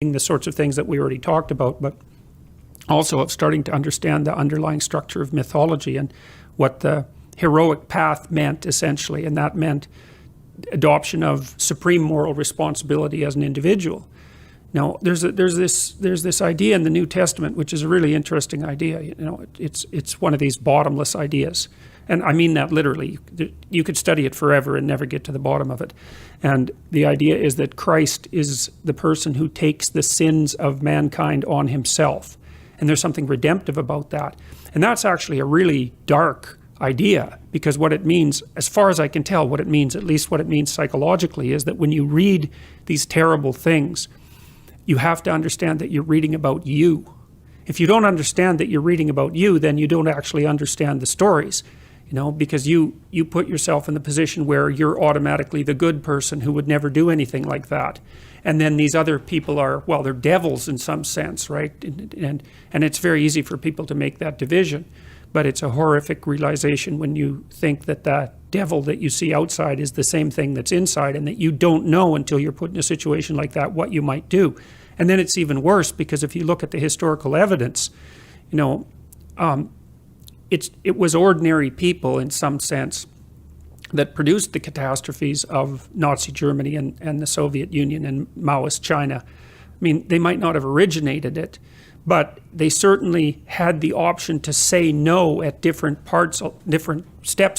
the sorts of things that we already talked about, but also of starting to understand the underlying structure of mythology and what the heroic path meant, essentially, and that meant adoption of supreme moral responsibility as an individual. Now, there's this idea in the New Testament, which is a really interesting idea. You know, it's one of these bottomless ideas, and I mean that literally. You could study it forever and never get to the bottom of it. And the idea is that Christ is the person who takes the sins of mankind on himself, and there's something redemptive about that. And that's actually a really dark idea, because what it means, as far as I can tell, what it means, at least what it means psychologically, is that when you read these terrible things, you have to understand that you're reading about you. If you don't understand that you're reading about you, then you don't actually understand the stories, you know, because you put yourself in the position where you're automatically the good person who would never do anything like that. And then these other people are, well, they're devils in some sense, right? And it's very easy for people to make that division. But it's a horrific realization when you think that that devil that you see outside is the same thing that's inside, and that you don't know until you're put in a situation like that what you might do. And then it's even worse, because if you look at the historical evidence, you know, it was ordinary people in some sense that produced the catastrophes of Nazi Germany and the Soviet Union and Maoist China. I mean, they might not have originated it, but they certainly had the option to say no at different steps